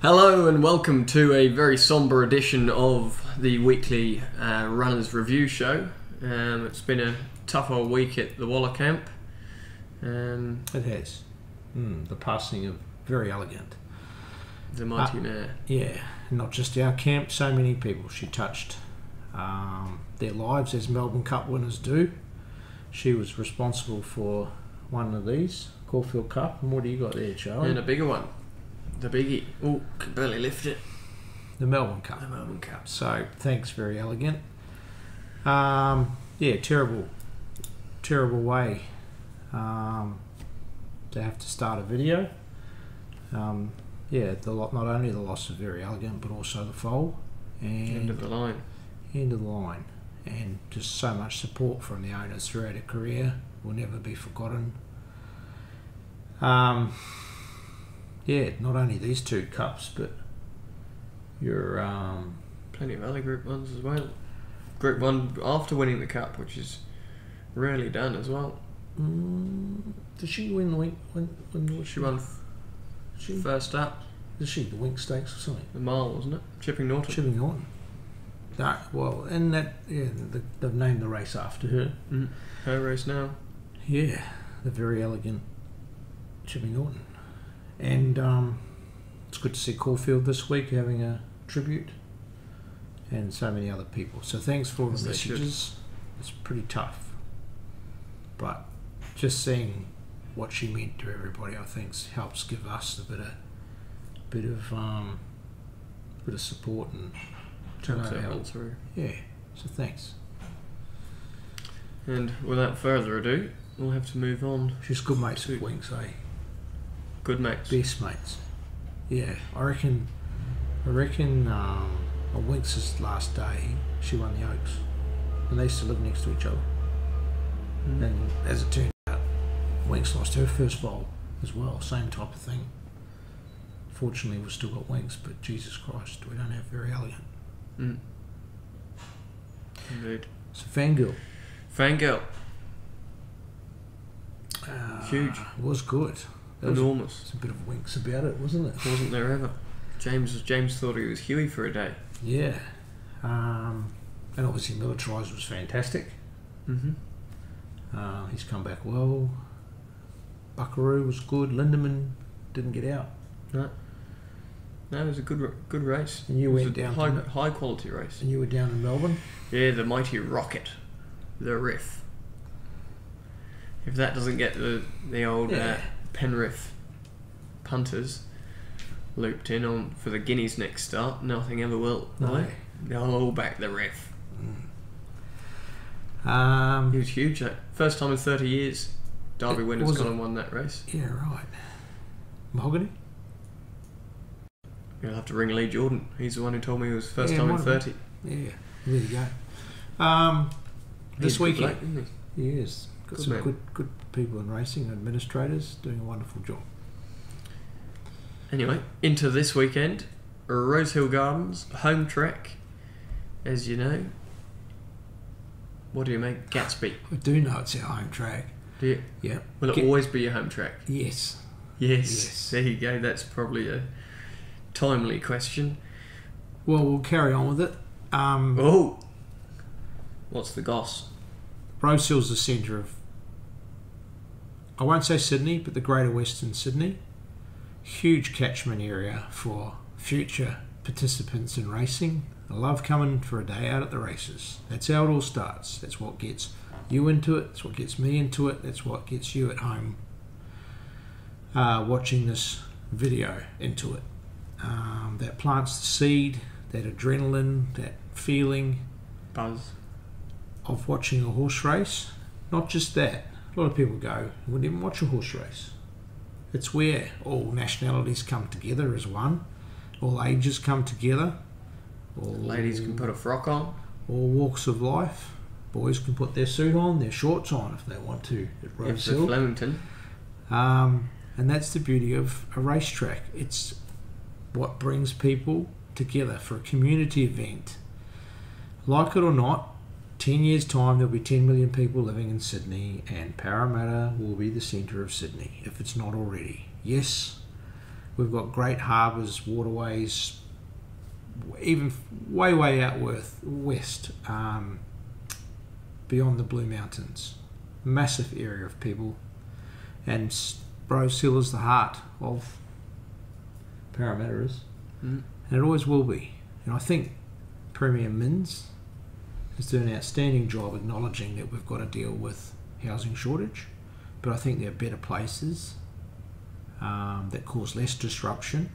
Hello and welcome to a very sombre edition of the weekly Runners Review Show. It's been a tough old week at the Waller camp. It has. The passing of Verry Elleegant. The mighty mare. Yeah, not just our camp, so many people. She touched their lives as Melbourne Cup winners do. She was responsible for one of these, Caulfield Cup. And what do you got there, Charlie? And a bigger one. The biggie. Oh, can barely lift it. The Melbourne Cup. The Melbourne Cup. So, thanks, Verry Elleegant. Yeah, terrible way to have to start a video. Yeah, not only the loss of Verry Elleegant, but also the foal. And End of the line. End of the line. And just so much support from the owners throughout her career will never be forgotten. Yeah, not only these two cups, but your Plenty of other Group 1s as well. Group 1 after winning the cup, which is rarely done as well. Did she win the Wink? When She won first up. Did she the Wink Stakes or something? The mile, wasn't it? Chipping Norton. Chipping Norton. No, well, and that they've named the race after her. Her race now. Yeah, the Verry Elleegant Chipping Norton. And it's good to see Caulfield this week having a tribute, and so many other people. So thanks for all the messages. It's pretty tough, but just seeing what she meant to everybody, I think, helps give us a bit of support and to know how through. Yeah. So thanks. And without further ado, we'll have to move on. She's good mates with Winks, eh? Good mates. Best mates. Yeah, I reckon on Winks' last day, she won the Oaks. And they used to live next to each other. And as it turned out, Winks lost her first foal as well. Same type of thing. Fortunately, we've still got Winks, but Jesus Christ, we don't have Verry Elleegant. Indeed. So Fangirl. Huge. It was good. Enormous. It's a bit of Winks about it, wasn't it? Wasn't there ever? James thought he was Huey for a day. Yeah. And obviously Militarised was fantastic. He's come back well. Buckaroo was good. Lindemann didn't get out. No, it was a good race. And you went down high quality race. And you were down in Melbourne. Yeah, the mighty Rocket, the Riff. If that doesn't get the old Penrith punters looped in on for the Guineas next start, nothing ever will. No. They'll all back the Riff. He was huge. First time in 30 years, Derby winner's gone and won that race. Yeah, right. Mahogany? You'll have to ring Lee Jordan. He's the one who told me it was first time in 30. Yeah, there you go. This weekend, isn't he? He is. Got some good people in racing, administrators doing a wonderful job. Anyway, into this weekend, Rosehill Gardens, home track, as you know. What do you make? Gatsby. I do know it's our home track. Do you? Yeah. Will it always be your home track? Yes. Yes. There you go. That's probably a timely question. Well, we'll carry on with it. What's the goss? Rosehill's the centre of, I won't say Sydney, but the greater Western Sydney. Huge catchment area for future participants in racing. I love coming for a day out at the races. That's how it all starts. That's what gets you into it. That's what gets me into it. That's what gets you at home watching this video into it. That plants the seed, that adrenaline, that feeling, buzz of watching a horse race. Not just that. A lot of people go, I wouldn't even watch a horse race. It's where all nationalities come together as one. All ages come together. All ladies can put a frock on. All walks of life. Boys can put their suit on, their shorts on if they want to at Rosehill. If they're Flemington. And that's the beauty of a racetrack. It's what brings people together for a community event. Like it or not, 10 years' time there'll be 10 million people living in Sydney, and Parramatta will be the centre of Sydney, if it's not already. Yes, We've got great harbours, waterways, even way out west, beyond the Blue Mountains. Massive area of people, and Rosehill is the heart of Parramatta is, and it always will be. And I think Premier Minns is doing an outstanding job acknowledging that we've got to deal with housing shortage, but I think there are better places that cause less disruption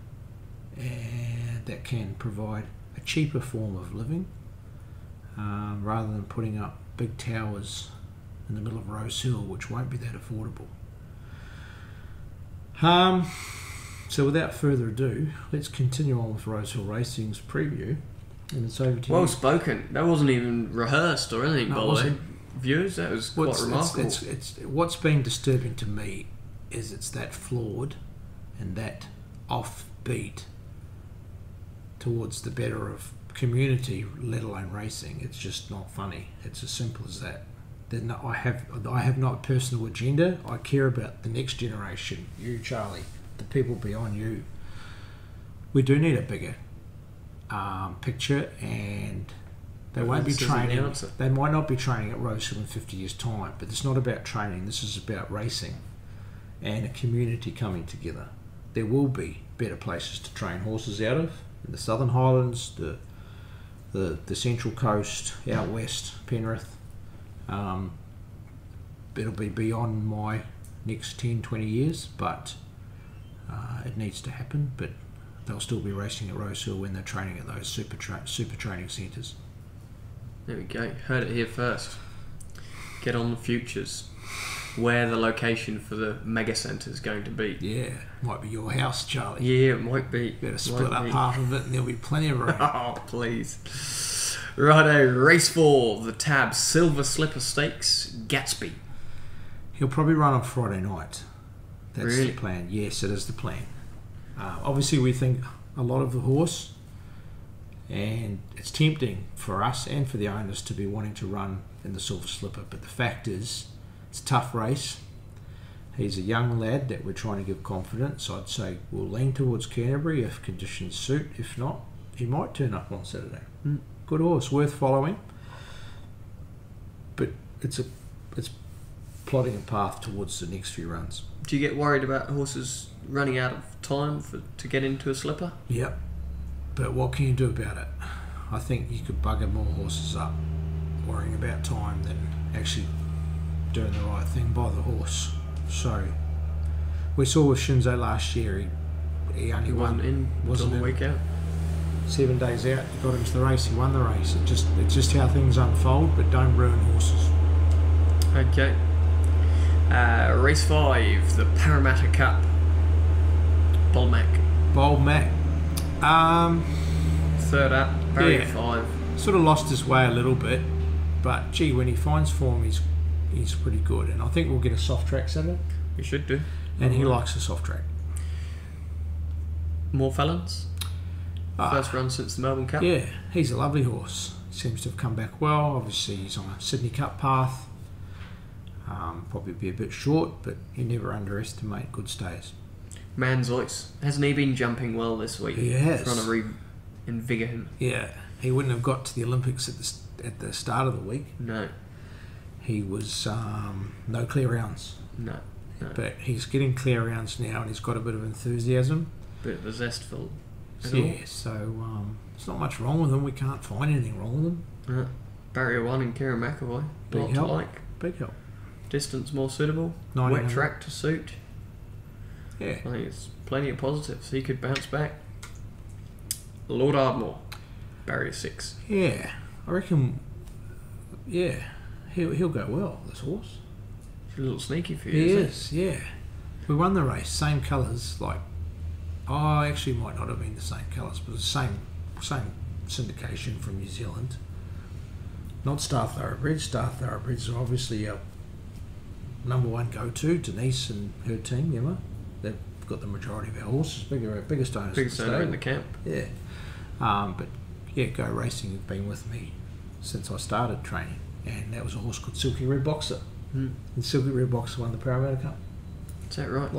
and that can provide a cheaper form of living, rather than putting up big towers in the middle of Rosehill, which won't be that affordable. So without further ado, let's continue on with Rosehill Racing's preview, and it's over to you. Well spoken. That wasn't even rehearsed or anything, by the way. Viewers, that was quite remarkable. It's what's been disturbing to me is it's that flawed and that offbeat towards the better of community, let alone racing. It's just not funny. It's as simple as that. I have not a personal agenda. I care about the next generation, you, Charlie, the people beyond you. We do need a bigger picture, and they won't be training. They might not be training at Rosehill in 50 years' time, but it's not about training. This is about racing and a community coming together. There will be better places to train horses out of in the Southern Highlands, the Central Coast, out west, Penrith. It'll be beyond my next 10, 20 years, but it needs to happen. But they'll still be racing at Rosehill when they're training at those super training centres. There we go. Heard it here first. Get on the futures. Where the location for the mega centre is going to be. Yeah, might be your house, Charlie. Yeah, it might be. Better split up half of it and there'll be plenty of room. Oh, please. Righto, race 4, the Tab Silver Slipper Stakes, Gatsby. He'll probably run on Friday night. That's really? The plan. Yes, it is the plan. Obviously, we think a lot of the horse, and it's tempting for us and for the owners to be wanting to run in the Silver Slipper, but the fact is, it's a tough race. He's a young lad that we're trying to give confidence. I'd say we'll lean towards Canterbury if conditions suit. If not, he might turn up on Saturday. Good horse, worth following. But it's plotting a path towards the next few runs. Do you get worried about horses running out of time to get into a slipper? Yep. But what can you do about it? I think you could bugger more horses up worrying about time than actually doing the right thing by the horse. So we saw with Shinzo last year, he only won in the week out. 7 days out, he got into the race, he won the race. It's just how things unfold, but don't ruin horses. Okay. Race 5, the Parramatta Cup. Bold Mac. Third up, barrier 5. Sort of lost his way a little bit, but gee, when he finds form, he's pretty good. And I think we'll get a soft track Saturday. We should do. And he likes a soft track. More Felons? First run since the Melbourne Cup? Yeah, he's a lovely horse. Seems to have come back well. Obviously, he's on a Sydney Cup path. Probably be a bit short, but you never underestimate good stays. Man's Voice. Hasn't he been jumping well this week? He has. Trying to reinvigorate him. Yeah, he wouldn't have got to the Olympics at the start of the week. No. He was no clear rounds. No. But he's getting clear rounds now, and he's got a bit of enthusiasm. Bit of a zestful. Yeah, so there's not much wrong with him. We can't find anything wrong with him. Barrier 1 in Kieran McAvoy. Big help. Big help. Distance more suitable. Wet track to suit. Yeah. I think it's plenty of positives. He could bounce back. Lord Ardmore. Barrier 6. Yeah. I reckon, yeah, he'll go well, this horse. He's a little sneaky for you, He is, yeah. We won the race, same colours, actually might not have been the same colours, but the same syndication from New Zealand. Not Star Thoroughbreds. Star Thoroughbreds are obviously our number one go-to. Denise and her team, Emma, they've got the majority of our horses, biggest owners. Biggest owner in the camp. Yeah. But yeah, Go Racing have been with me since I started training, and that was a horse called Silky Red Boxer. And Silky Red Boxer won the Parramatta Cup. Is that right?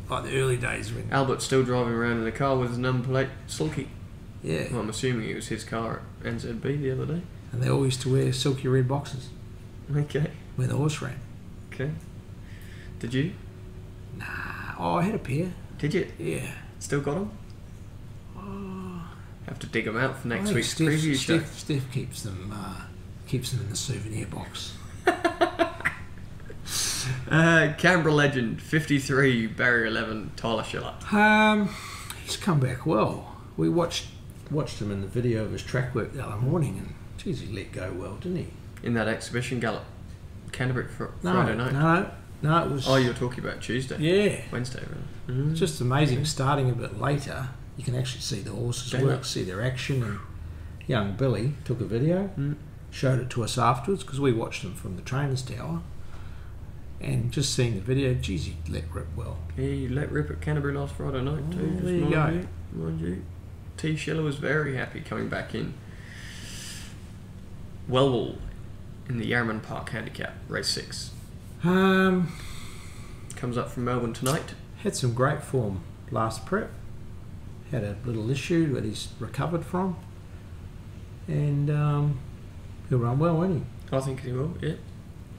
like the early days when... Albert's still driving around in the car with his number plate sulky. Yeah. Well, I'm assuming it was his car at NZB the other day. And they all used to wear silky red boxes Okay. when the horse ran. Okay. Did you? Nah. Oh, I had a pair. Did you? Yeah. Still got them? Oh, Have to dig them out for next I think week's preview show. Steph keeps them in the souvenir box. Canberra legend 53, Barrier 11, Tyler Schiller. He's come back well. We watched him in the video of his track work the other morning, and geez, he let go well, didn't he? In that exhibition gallop, Canterbury Friday night. No, it was. Oh, you're talking about Tuesday. Yeah, Wednesday, really. it's just amazing. Starting a bit later, you can actually see the horses work, see their action, and young Billy took a video, showed it to us afterwards because we watched them from the trainer's tower. And just seeing the video, geez, he let rip well. He let rip at Canterbury last Friday night too. There you go. Mind you. T. Schiller was very happy coming back in. Wellwall in the Yarraman Park Handicap, race 6. Comes up from Melbourne tonight. Had some great form last prep. Had a little issue that he's recovered from. And he'll run well, won't he? I think he will, yeah.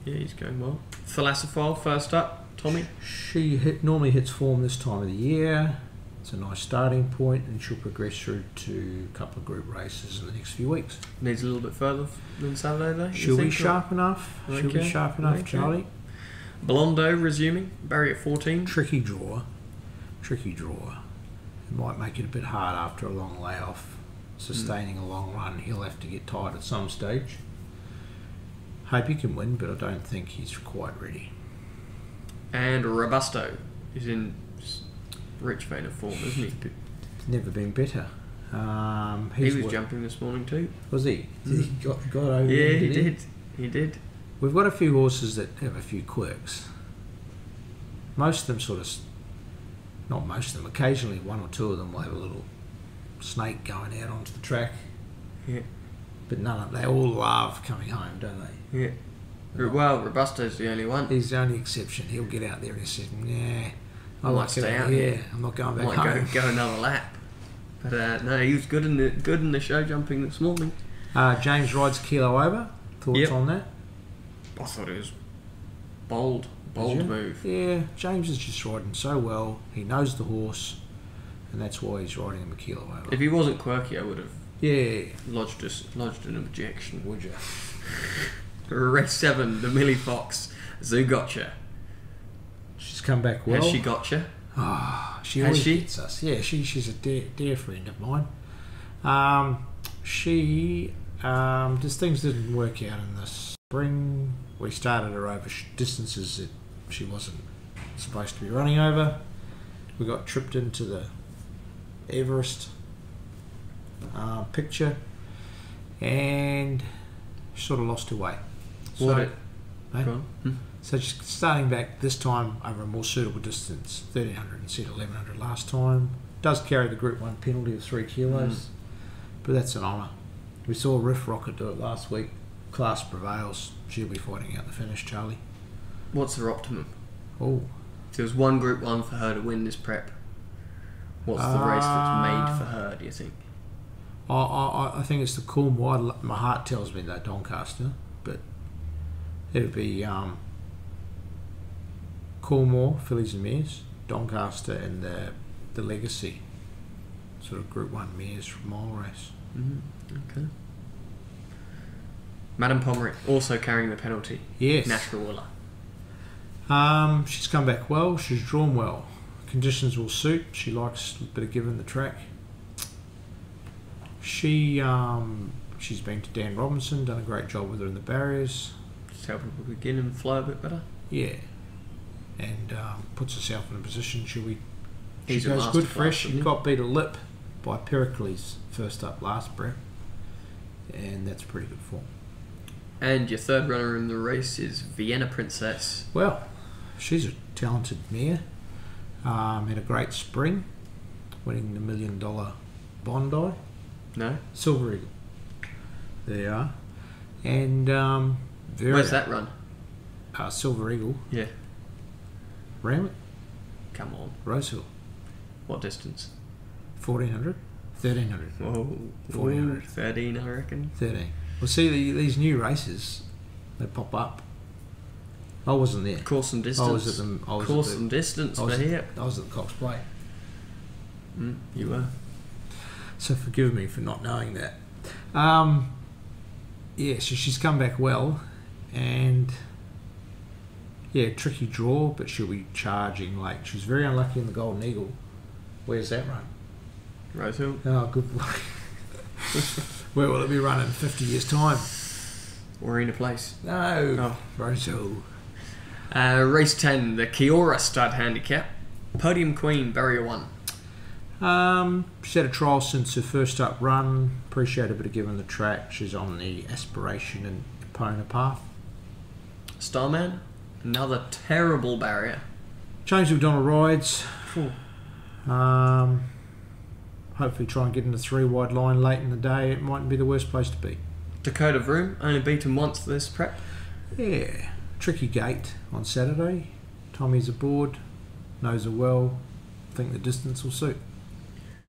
Yeah, he's going well. Thalassophile, first up, Tommy. She normally hits form this time of the year. It's a nice starting point, and she'll progress through to a couple of group races in the next few weeks. Needs a little bit further than Saturday, though. She'll be sharp enough. Okay. She'll be sharp enough, Charlie. Blondo resuming, Barry at 14. Tricky draw. It might make it a bit hard after a long layoff. Sustaining a long run, he'll have to get tired at some stage. Hope he can win, but I don't think he's quite ready. And Robusto is in rich vein of form, isn't he? It's never been better. He was jumping this morning too. Was he? Did he got over? Yeah, he did. He did. We've got a few horses that have a few quirks. Most of them sort of, not most of them, occasionally one or two of them will have a little snake going out onto the track. Yeah. But they all love coming home, don't they? Yeah. Well, Robusto's the only one. He's the only exception. He'll get out there and he says, nah, I might stay out here. I'm not going back might home. Go another lap. But no, he was good in the show jumping this morning. James rides kilo over. Thoughts on that? I thought it was bold move. Yeah, James is just riding so well. He knows the horse, and that's why he's riding him a kilo over. If he wasn't quirky, I would have lodged an objection. Would you? Race 7, the Millie Fox, Zoo Gotcha. She's come back well. Has she gotcha? Oh, she always gets us. Yeah, she's a dear friend of mine. Just things didn't work out in the spring. We started her over distances that she wasn't supposed to be running over. We got tripped into the Everest picture, and she sort of lost her way. So she's starting back this time over a more suitable distance, 1300 instead of 1100 last time. Does carry the Group 1 penalty of 3 kilos, but that's an honour. We saw Riff Rocket do it last week. Class prevails. She'll be fighting out the finish, Charlie. What's her optimum? Oh, if there was one Group 1 for her to win this prep, what's the race that's made for her, do you think? I think it's the Coolmore. My heart tells me that Doncaster, but it would be Coolmore, Fillies and Mares, Doncaster, and the Legacy, sort of Group 1 mares from mile race. Okay. Madame Pomeroy also carrying the penalty. Yes. Nashville Willer. She's come back well. She's drawn well. Conditions will suit. She likes a bit of give in the track. She's been to Dan Robinson, done a great job with her in the barriers. Just helping her begin and flow a bit better. Yeah, and puts herself in a position. She He's goes good fresh. She got beat a lip by Pericles first up last prep, and that's pretty good form. And your third runner in the race is Vienna Princess. Well, she's a talented mare. Had a great spring, winning the $1 million Bondi. No? Silver Eagle. There you are. And Where's that run? Silver Eagle. Yeah. Ramlet. Come on. Rosehill. What distance? 1400? 1300? Whoa. 1400. 13, I reckon. 13. Well, see, these new races, they pop up. I wasn't there. Course and distance. I was at the... Course and distance for here. I was at the Cox Plate. You were. So forgive me for not knowing that. Yeah, so she's come back well, and yeah, tricky draw, but she'll be charging late. She was very unlucky in the Golden Eagle. Where's that run? Rosehill. Oh, good boy. Where will it be run in 50 years' time? Arena Place. No. Oh. Rosehill. Race 10, the Kiora Stud Handicap. Podium Queen, Barrier 1. She's had a trial since her first up run. Appreciate a bit of giving the track. She's on the Aspiration and Epona path. Starman, another terrible barrier. James McDonald rides. Hopefully try and get in the 3 wide line late in the day. It mightn't be the worst place to be. Dakota Vroom, only beaten once this prep. Yeah. Tricky gate on Saturday. Tommy's aboard. Knows her well. I think the distance will suit.